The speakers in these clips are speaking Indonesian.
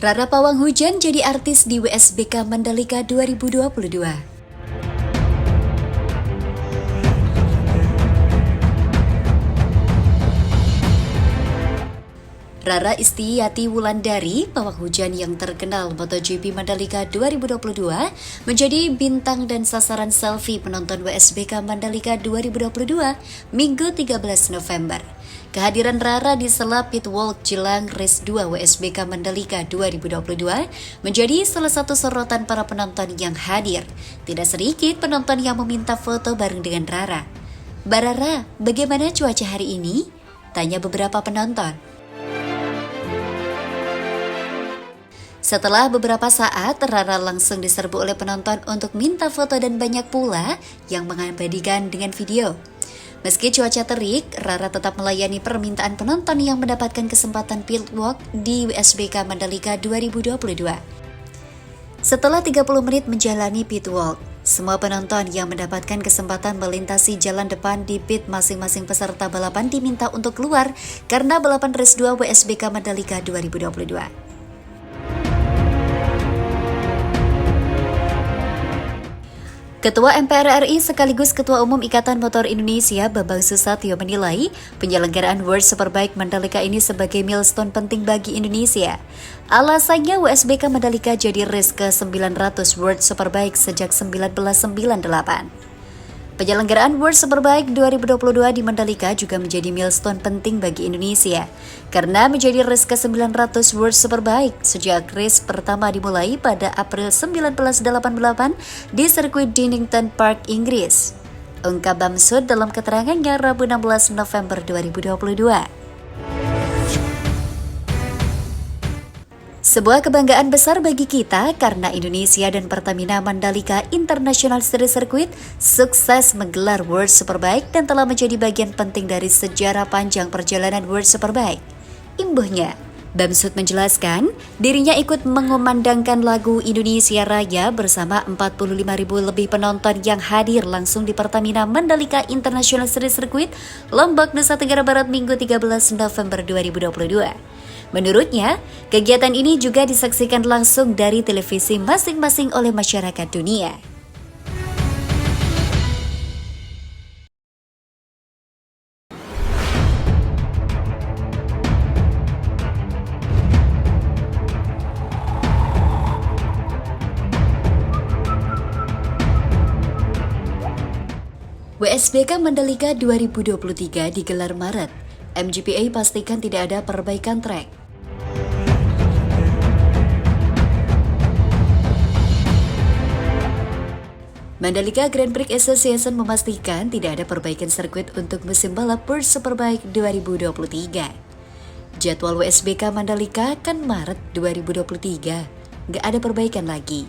Rara Pawang Hujan jadi artis di WSBK Mandalika 2022. Rara Istiyati Wulandari, pawang hujan yang terkenal MotoGP Mandalika 2022, menjadi bintang dan sasaran selfie penonton WSBK Mandalika 2022 Minggu 13 November. Kehadiran Rara di sela pit walk jelang race 2 WSBK Mandalika 2022 menjadi salah satu sorotan para penonton yang hadir. Tidak sedikit penonton yang meminta foto bareng dengan Rara. "Mbak Rara, bagaimana cuaca hari ini?" tanya beberapa penonton. Setelah beberapa saat, Rara langsung diserbu oleh penonton untuk minta foto dan banyak pula yang mengabadikan dengan video. Meski cuaca terik, Rara tetap melayani permintaan penonton yang mendapatkan kesempatan pit walk di WSBK Mandalika 2022. Setelah 30 menit menjalani pit walk, semua penonton yang mendapatkan kesempatan melintasi jalan depan di pit masing-masing peserta balapan diminta untuk keluar karena balapan race 2 WSBK Mandalika 2022. Ketua MPR RI sekaligus Ketua Umum Ikatan Motor Indonesia Bambang Susatyo menilai penyelenggaraan World Superbike Mandalika ini sebagai milestone penting bagi Indonesia. Alasannya WSBK Mandalika jadi race ke-900 World Superbike sejak 1998. Penyelenggaraan World Superbike 2022 di Mandalika juga menjadi milestone penting bagi Indonesia karena menjadi race ke-900 World Superbike sejak race pertama dimulai pada April 1988 di sirkuit Donington Park, Inggris. Ungkap Bamsud dalam keterangannya Rabu 16 November 2022. Sebuah kebanggaan besar bagi kita karena Indonesia dan Pertamina Mandalika International Series Circuit sukses menggelar World Superbike dan telah menjadi bagian penting dari sejarah panjang perjalanan World Superbike. Imbuhnya, Bamsud menjelaskan dirinya ikut mengumandangkan lagu Indonesia Raya bersama 45.000 lebih penonton yang hadir langsung di Pertamina Mandalika International Series Circuit, Lombok, Nusa Tenggara Barat Minggu 13 November 2022. Menurutnya, kegiatan ini juga disaksikan langsung dari televisi masing-masing oleh masyarakat dunia. WSBK Mandalika 2023 digelar Maret. MGPA pastikan tidak ada perbaikan trek. Mandalika Grand Prix Association memastikan tidak ada perbaikan sirkuit untuk musim balap World Superbike 2023. Jadwal WSBK Mandalika kan Maret 2023, nggak ada perbaikan lagi,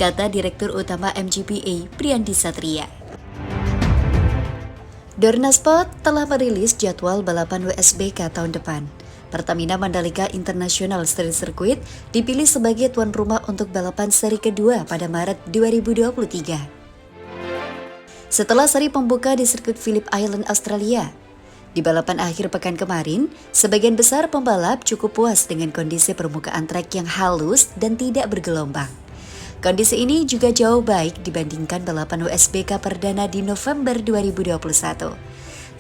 kata Direktur Utama MGPA Priyandi Satria. Dorna Sport telah merilis jadwal balapan WSBK tahun depan. Pertamina Mandalika International Series Circuit dipilih sebagai tuan rumah untuk balapan seri kedua pada Maret 2023. Setelah seri pembuka di sirkuit Phillip Island, Australia, di balapan akhir pekan kemarin, sebagian besar pembalap cukup puas dengan kondisi permukaan trek yang halus dan tidak bergelombang. Kondisi ini juga jauh baik dibandingkan balapan WSBK perdana di November 2021.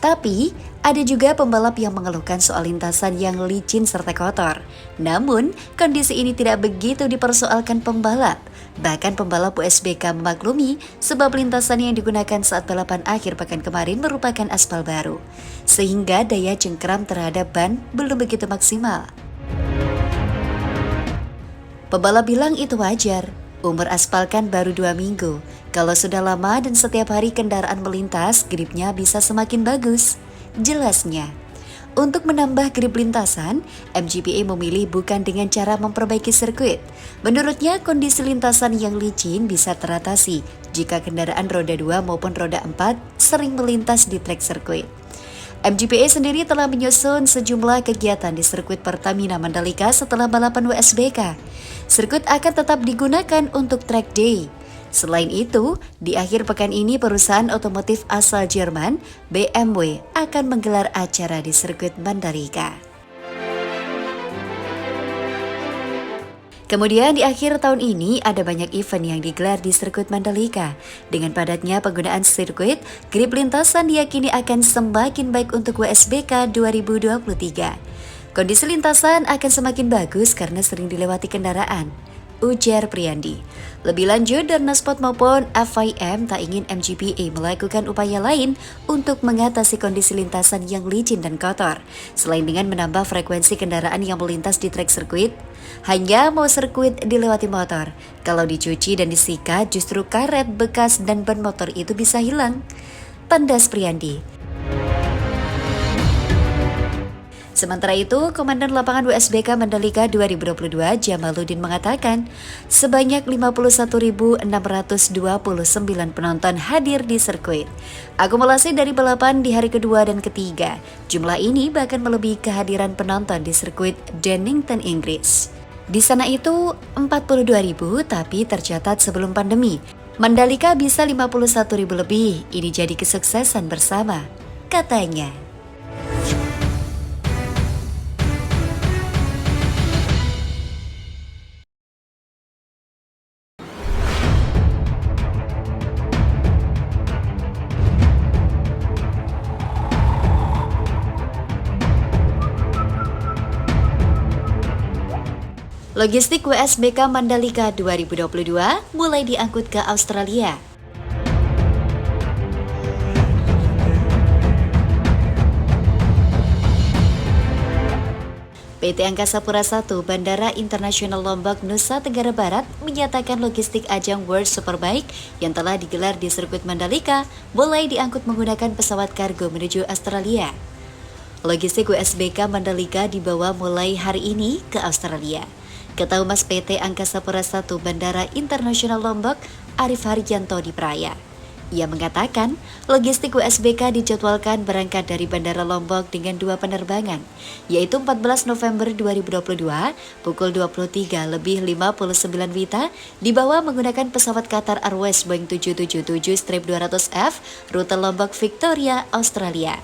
Tapi, ada juga pembalap yang mengeluhkan soal lintasan yang licin serta kotor. Namun, kondisi ini tidak begitu dipersoalkan pembalap. Bahkan pembalap WSBK memaklumi sebab lintasan yang digunakan saat balapan akhir pekan kemarin merupakan aspal baru, sehingga daya cengkram terhadap ban belum begitu maksimal. Pembalap bilang itu wajar. Umur aspal kan baru 2 minggu. Kalau sudah lama dan setiap hari kendaraan melintas, gripnya bisa semakin bagus. Jelasnya, untuk menambah grip lintasan, MGPA memilih bukan dengan cara memperbaiki sirkuit. Menurutnya, kondisi lintasan yang licin bisa teratasi jika kendaraan roda 2 maupun roda 4 sering melintas di trek sirkuit. MGPA sendiri telah menyusun sejumlah kegiatan di sirkuit Pertamina Mandalika setelah balapan WSBK. Sirkuit akan tetap digunakan untuk track day. Selain itu, di akhir pekan ini perusahaan otomotif asal Jerman, BMW, akan menggelar acara di sirkuit Mandalika. Kemudian di akhir tahun ini ada banyak event yang digelar di sirkuit Mandalika. Dengan padatnya penggunaan sirkuit, grip lintasan diyakini akan semakin baik untuk WSBK 2023. Kondisi lintasan akan semakin bagus karena sering dilewati kendaraan, ujar Priyandi. Lebih lanjut, Darnasport maupun FIM tak ingin MGPA melakukan upaya lain untuk mengatasi kondisi lintasan yang licin dan kotor, selain dengan menambah frekuensi kendaraan yang melintas di trek sirkuit. Hanya mau sirkuit dilewati motor, kalau dicuci dan disikat justru karet bekas dan ban motor itu bisa hilang, tandas Priyandi. Sementara itu, Komandan Lapangan WSBK Mandalika 2022 Jamaluddin mengatakan sebanyak 51.629 penonton hadir di sirkuit. Akumulasi dari balapan di hari kedua dan ketiga, jumlah ini bahkan melebihi kehadiran penonton di sirkuit Donington, Inggris. Di sana itu 42.000 tapi tercatat sebelum pandemi. Mandalika bisa 51.000 lebih, ini jadi kesuksesan bersama, katanya. Logistik WSBK Mandalika 2022 mulai diangkut ke Australia. PT Angkasa Pura I Bandara Internasional Lombok, Nusa Tenggara Barat menyatakan logistik ajang World Superbike yang telah digelar di sirkuit Mandalika mulai diangkut menggunakan pesawat kargo menuju Australia. Logistik WSBK Mandalika dibawa mulai hari ini ke Australia. Ketua Humas PT Angkasa Pura I Bandara Internasional Lombok, Arif Harjanto di Praya. Ia mengatakan, logistik WSBK dijadwalkan berangkat dari Bandara Lombok dengan 2 penerbangan, yaitu 14 November 2022 pukul 23.59 WITA dibawa menggunakan pesawat Qatar Airways Boeing 777-200F rute Lombok Victoria, Australia.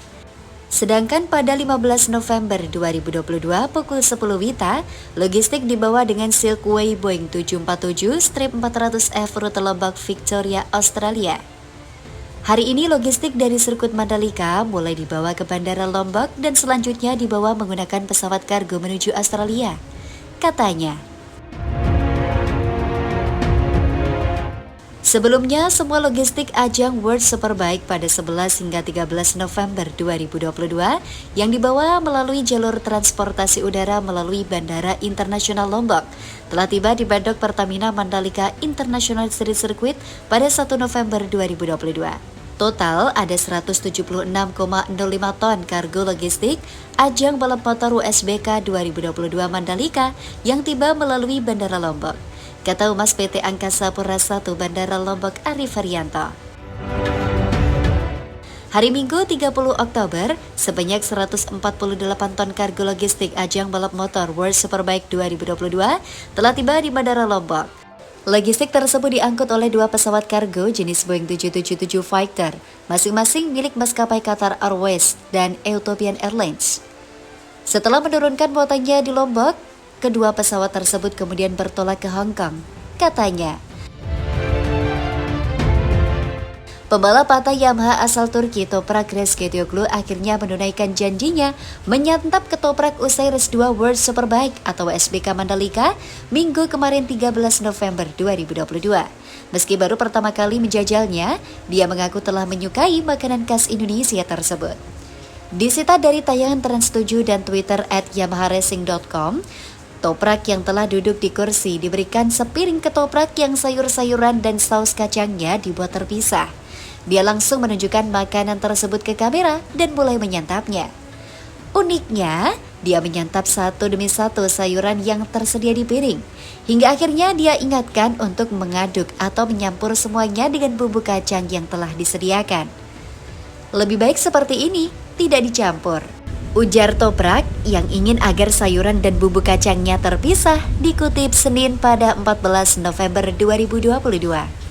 Sedangkan pada 15 November 2022 pukul 10 WITA, logistik dibawa dengan Silkway Boeing 747-400F rute Lombok Victoria, Australia. Hari ini logistik dari sirkuit Mandalika mulai dibawa ke Bandara Lombok dan selanjutnya dibawa menggunakan pesawat kargo menuju Australia, katanya. Sebelumnya, semua logistik ajang World Superbike pada 11 hingga 13 November 2022 yang dibawa melalui jalur transportasi udara melalui Bandara Internasional Lombok telah tiba di Bandok Pertamina Mandalika International Street Circuit pada 1 November 2022. Total ada 176,05 ton kargo logistik ajang balap motor WSBK 2022 Mandalika yang tiba melalui Bandara Lombok, kata Humas PT Angkasa Pura I Bandara Lombok Arif Haryanto. Hari Minggu 30 Oktober, sebanyak 148 ton kargo logistik ajang balap motor World Superbike 2022 telah tiba di Bandara Lombok. Logistik tersebut diangkut oleh 2 pesawat kargo jenis Boeing 777 Fighter, masing-masing milik maskapai Qatar Airways dan Ethiopian Airlines. Setelah menurunkan muatannya di Lombok, kedua pesawat tersebut kemudian bertolak ke Hong Kong, katanya. Pembalap Pata Yamaha asal Turki Toprak Rezgetioglu akhirnya menunaikan janjinya menyantap ketoprak usai Race 2 World Superbike atau WSBK Mandalika Minggu kemarin 13 November 2022. Meski baru pertama kali menjajalnya, dia mengaku telah menyukai makanan khas Indonesia tersebut. Disita dari tayangan Trans7 dan Twitter @yamaharacing.com, Toprak yang telah duduk di kursi diberikan sepiring ketoprak yang sayur-sayuran dan saus kacangnya dibuat terpisah. Dia langsung menunjukkan makanan tersebut ke kamera dan mulai menyantapnya. Uniknya, dia menyantap satu demi satu sayuran yang tersedia di piring. Hingga akhirnya dia ingatkan untuk mengaduk atau menyampur semuanya dengan bumbu kacang yang telah disediakan. Lebih baik seperti ini, tidak dicampur, ujar Toprak yang ingin agar sayuran dan bumbu kacangnya terpisah, dikutip Senin pada 14 November 2022.